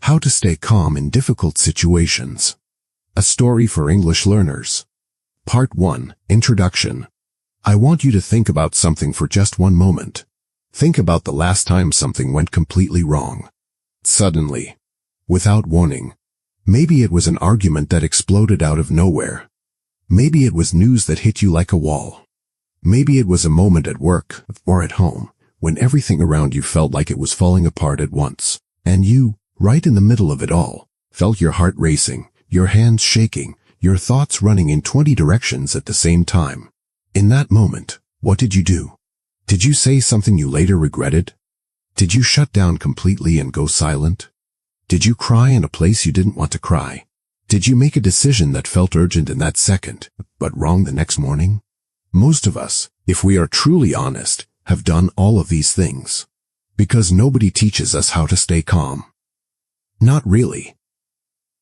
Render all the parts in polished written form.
How to Stay Calm in Difficult Situations. A Story for English Learners. Part 1, Introduction. I want you to think about something for just one moment. Think about the last time something went completely wrong. Suddenly. Without warning. Maybe it was an argument that exploded out of nowhere. Maybe it was news that hit you like a wall. Maybe it was a moment at work or at home when everything around you felt like it was falling apart at once, and you, right in the middle of it all, felt your heart racing, your hands shaking, your thoughts running in 20 directions at the same time. In that moment, what did you do? Did you say something you later regretted? Did you shut down completely and go silent? Did you cry in a place you didn't want to cry? Did you make a decision that felt urgent in that second, but wrong the next morning? Most of us, if we are truly honest, have done all of these things. Because nobody teaches us how to stay calm. Not really.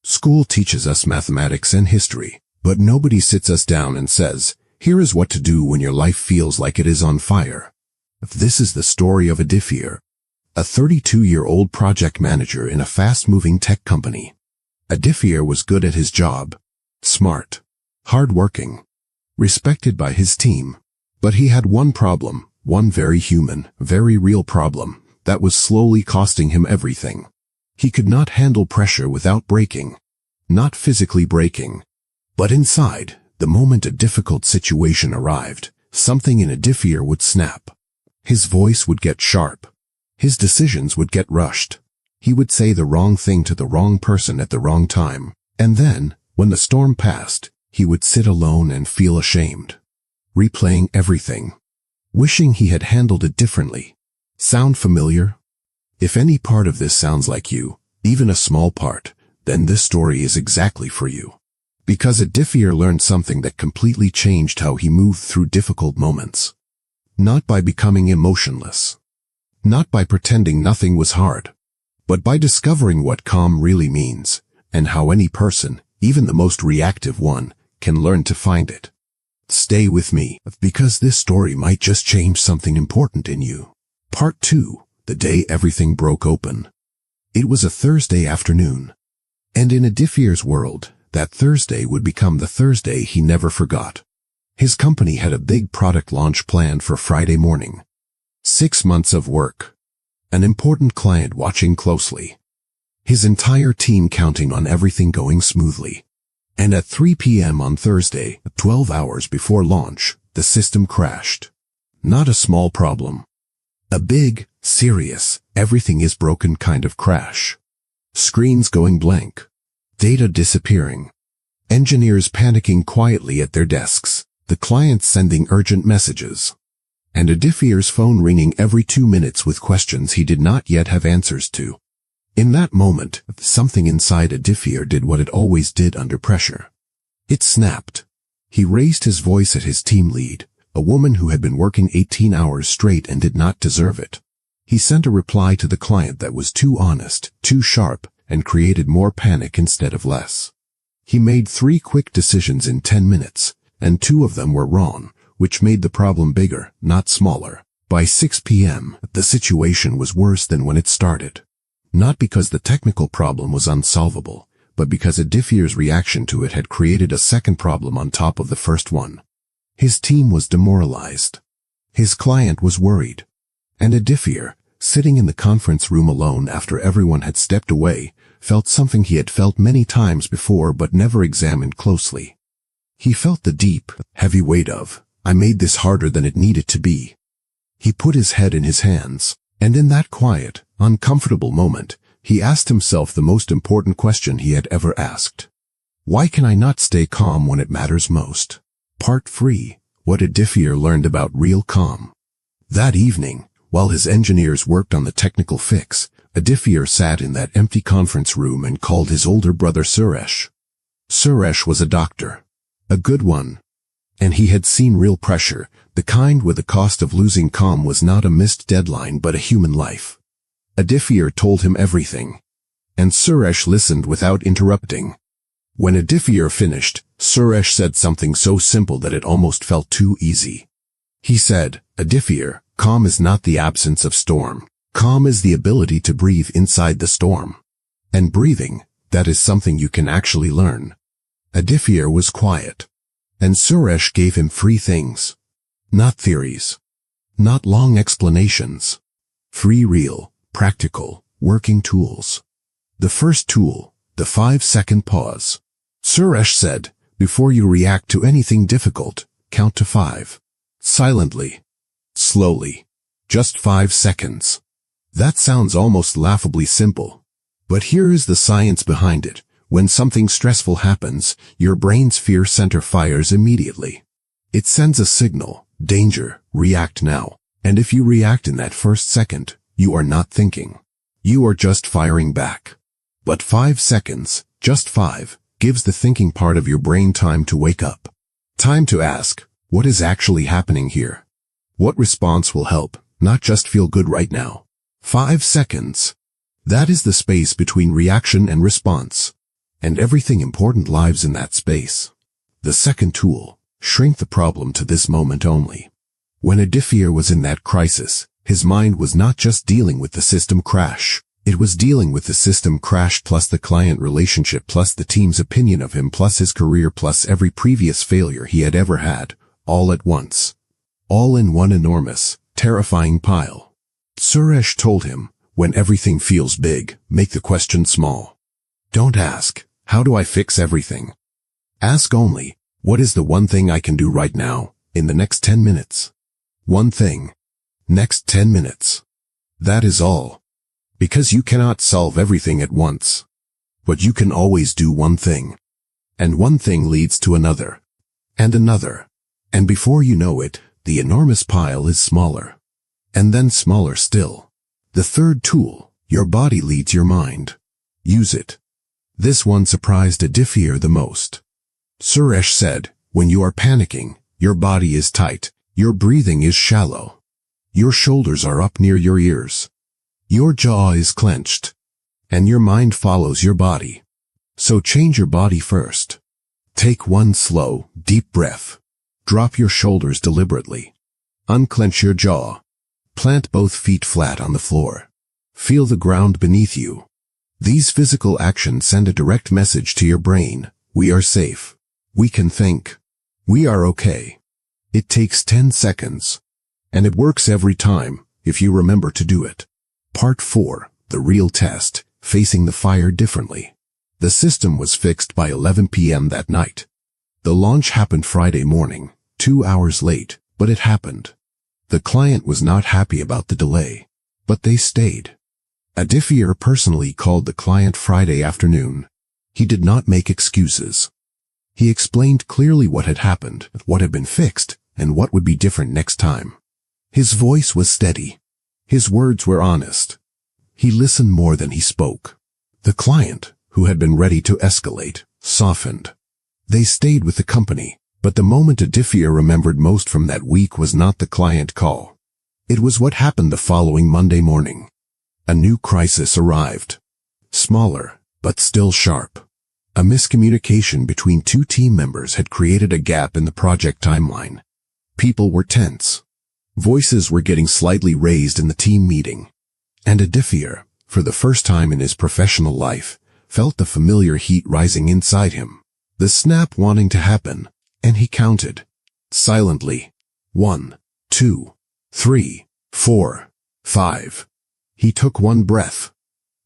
School teaches us mathematics and history, but nobody sits us down and says, here is what to do when your life feels like it is on fire. This is the story of Adifir, a 32-year-old project manager in a fast-moving tech company. Adifir was good at his job, smart, hard-working, respected by his team. But he had one problem, one very human, very real problem, that was slowly costing him everything. He could not handle pressure without breaking. Not physically breaking. But inside, the moment a difficult situation arrived, something in Adifir would snap. His voice would get sharp. His decisions would get rushed. He would say the wrong thing to the wrong person at the wrong time. And then, when the storm passed, he would sit alone and feel ashamed. Replaying everything. Wishing he had handled it differently. Sound familiar? If any part of this sounds like you, even a small part, then this story is exactly for you. Because Adifir learned something that completely changed how he moved through difficult moments. Not by becoming emotionless. Not by pretending nothing was hard. But by discovering what calm really means, and how any person, even the most reactive one, can learn to find it. Stay with me, because this story might just change something important in you. Part 2. The Day Everything Broke Open. It was a Thursday afternoon. And in Adifir's world, that Thursday would become the Thursday he never forgot. His company had a big product launch planned for Friday morning. 6 months of work. An important client watching closely. His entire team counting on everything going smoothly. And at 3 p.m. on Thursday, 12 hours before launch, the system crashed. Not a small problem. A big, serious, everything is broken kind of crash. Screens going blank. Data disappearing. Engineers panicking quietly at their desks. The clients sending urgent messages. And Adifir's phone ringing every 2 minutes with questions he did not yet have answers to. In that moment, something inside Adifir did what it always did under pressure. It snapped. He raised his voice at his team lead, a woman who had been working 18 hours straight and did not deserve it. He sent a reply to the client that was too honest, too sharp, and created more panic instead of less. He made 3 quick decisions in 10 minutes, and 2 of them were wrong, which made the problem bigger, not smaller. By 6 p.m., the situation was worse than when it started. Not because the technical problem was unsolvable, but because Adifir's reaction to it had created a second problem on top of the first one. His team was demoralized. His client was worried. And Adifir, sitting in the conference room alone after everyone had stepped away, felt something he had felt many times before but never examined closely. He felt the deep, heavy weight of, I made this harder than it needed to be. He put his head in his hands, and in that quiet, uncomfortable moment, he asked himself the most important question he had ever asked. Why can I not stay calm when it matters most? Part 3. What Adifir learned about real calm. That evening, while his engineers worked on the technical fix, Adifir sat in that empty conference room and called his older brother Suresh. Suresh was a doctor. A good one. And he had seen real pressure, the kind where the cost of losing calm was not a missed deadline but a human life. Adifir told him everything. And Suresh listened without interrupting. When Adifir finished, Suresh said something so simple that it almost felt too easy. He said, Adifir, calm is not the absence of storm. Calm is the ability to breathe inside the storm. And breathing, that is something you can actually learn. Aditya was quiet. And Suresh gave him 3 things. Not theories. Not long explanations. 3 real, practical, working tools. The first tool, the 5-second pause. Suresh said, before you react to anything difficult, count to 5. Silently. Slowly. Just 5 seconds. That sounds almost laughably simple. But here is the science behind it. When something stressful happens, your brain's fear center fires immediately. It sends a signal, danger, react now. And if you react in that first second, you are not thinking. You are just firing back. But 5 seconds, just 5, gives the thinking part of your brain time to wake up. Time to ask, what is actually happening here? What response will help, not just feel good right now? 5 seconds. That is the space between reaction and response. And everything important lives in that space. The second tool, shrink the problem to this moment only. When Aditya was in that crisis, his mind was not just dealing with the system crash. It was dealing with the system crash plus the client relationship plus the team's opinion of him plus his career plus every previous failure he had ever had, all at once. All in one enormous, terrifying pile. Suresh told him, when everything feels big, make the question small. Don't ask, how do I fix everything? Ask only, what is the one thing I can do right now, in the next 10 minutes? One thing. Next 10 minutes. That is all. Because you cannot solve everything at once. But you can always do one thing. And one thing leads to another. And another. And before you know it, the enormous pile is smaller. And then smaller still. The third tool, your body leads your mind. Use it. This one surprised Aditya the most. Suresh said, when you are panicking, your body is tight, your breathing is shallow. Your shoulders are up near your ears. Your jaw is clenched. And your mind follows your body. So change your body first. Take one slow, deep breath. Drop your shoulders deliberately. Unclench your jaw. Plant both feet flat on the floor. Feel the ground beneath you. These physical actions send a direct message to your brain. We are safe. We can think. We are okay. It takes 10 seconds. And it works every time, if you remember to do it. Part 4, the real test, facing the fire differently. The system was fixed by 11 p.m. that night. The launch happened Friday morning, 2 hours late, but it happened. The client was not happy about the delay, but they stayed. Aditya personally called the client Friday afternoon. He did not make excuses. He explained clearly what had happened, what had been fixed, and what would be different next time. His voice was steady. His words were honest. He listened more than he spoke. The client, who had been ready to escalate, softened. They stayed with the company, but the moment Aditya remembered most from that week was not the client call. It was what happened the following Monday morning. A new crisis arrived. Smaller, but still sharp. A miscommunication between 2 team members had created a gap in the project timeline. People were tense. Voices were getting slightly raised in the team meeting. And Aditya, for the first time in his professional life, felt the familiar heat rising inside him. The snap wanting to happen, and he counted. Silently. 1, 2, 3, 4, 5. He took one breath.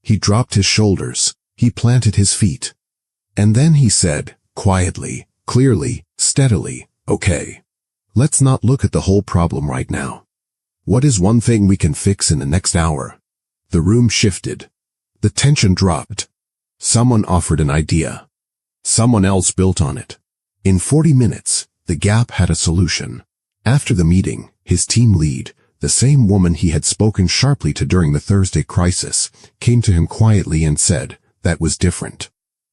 He dropped his shoulders. He planted his feet. And then he said, quietly, clearly, steadily, okay. Let's not look at the whole problem right now. What is one thing we can fix in the next hour? The room shifted. The tension dropped. Someone offered an idea. Someone else built on it. In 40 minutes, the gap had a solution. After the meeting, his team lead, the same woman he had spoken sharply to during the Thursday crisis, came to him quietly and said, that was different.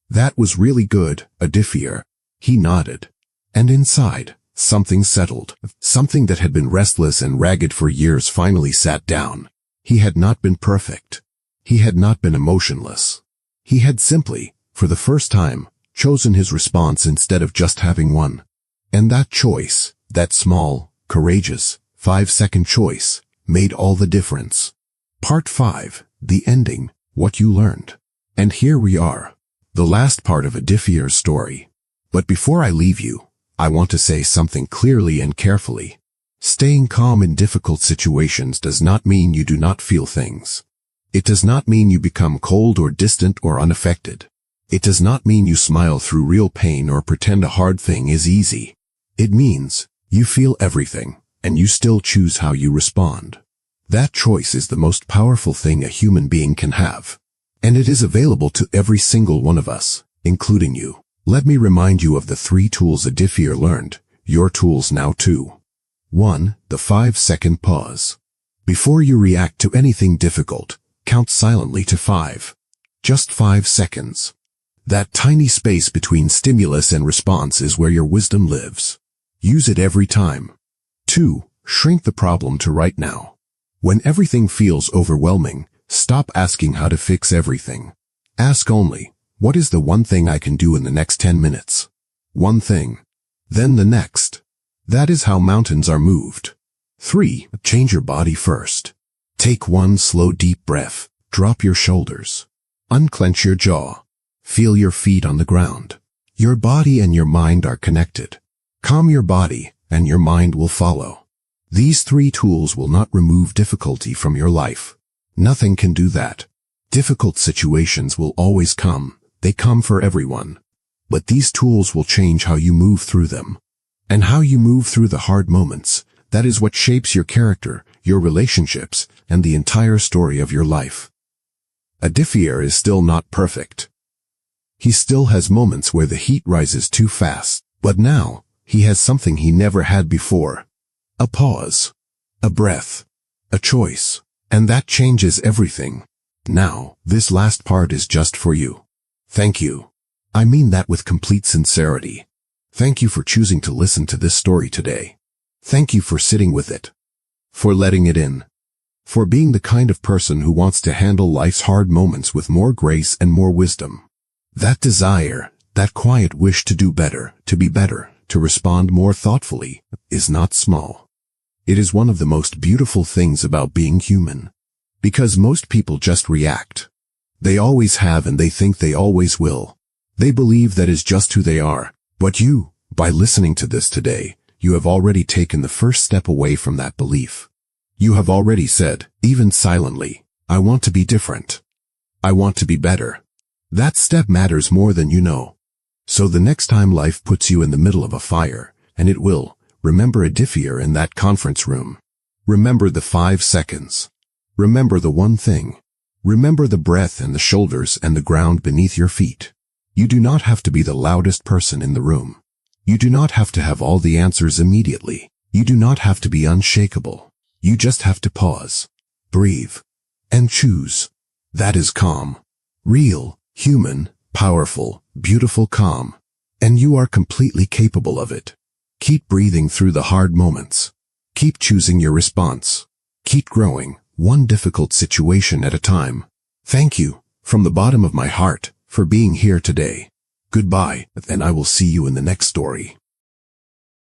That was really good, Aditya. He nodded. And inside, something settled. Something that had been restless and ragged for years finally sat down. He had not been perfect. He had not been emotionless. He had simply, for the first time, chosen his response instead of just having one. And that choice, that small, courageous, 5-second choice, made all the difference. Part 5, the ending, what you learned. And here we are, the last part of Adifier's story. But before I leave you, I want to say something clearly and carefully. Staying calm in difficult situations does not mean you do not feel things. It does not mean you become cold or distant or unaffected. It does not mean you smile through real pain or pretend a hard thing is easy. It means you feel everything, and you still choose how you respond. That choice is the most powerful thing a human being can have. And it is available to every single one of us, including you. Let me remind you of the 3 tools Adifier learned, your tools now too. 1. The 5-second pause. Before you react to anything difficult, count silently to 5. Just 5 seconds. That tiny space between stimulus and response is where your wisdom lives. Use it every time. 2. Shrink the problem to right now. When everything feels overwhelming, stop asking how to fix everything. Ask only, what is the one thing I can do in the next 10 minutes? One thing. Then the next. That is how mountains are moved. 3. Change your body first. Take one slow deep breath. Drop your shoulders. Unclench your jaw. Feel your feet on the ground. Your body and your mind are connected. Calm your body, and your mind will follow. These 3 tools will not remove difficulty from your life. Nothing can do that. Difficult situations will always come. They come for everyone. But these tools will change how you move through them. And how you move through the hard moments, that is what shapes your character, your relationships, and the entire story of your life. Adifier is still not perfect. He still has moments where the heat rises too fast, but now, he has something he never had before. A pause. A breath. A choice. And that changes everything. Now, this last part is just for you. Thank you. I mean that with complete sincerity. Thank you for choosing to listen to this story today. Thank you for sitting with it. For letting it in. For being the kind of person who wants to handle life's hard moments with more grace and more wisdom. That desire, that quiet wish to do better, to be better, to respond more thoughtfully, is not small. It is one of the most beautiful things about being human. Because most people just react. They always have and they think they always will. They believe that is just who they are. But you, by listening to this today, you have already taken the first step away from that belief. You have already said, even silently, I want to be different. I want to be better. That step matters more than you know. So the next time life puts you in the middle of a fire, and it will, remember Adifier in that conference room. Remember the 5 seconds. Remember the one thing. Remember the breath and the shoulders and the ground beneath your feet. You do not have to be the loudest person in the room. You do not have to have all the answers immediately. You do not have to be unshakable. You just have to pause, breathe, and choose. That is calm. Real, human, powerful, beautiful calm. And you are completely capable of it. Keep breathing through the hard moments. Keep choosing your response. Keep growing, one difficult situation at a time. Thank you, from the bottom of my heart, for being here today. Goodbye, and I will see you in the next story.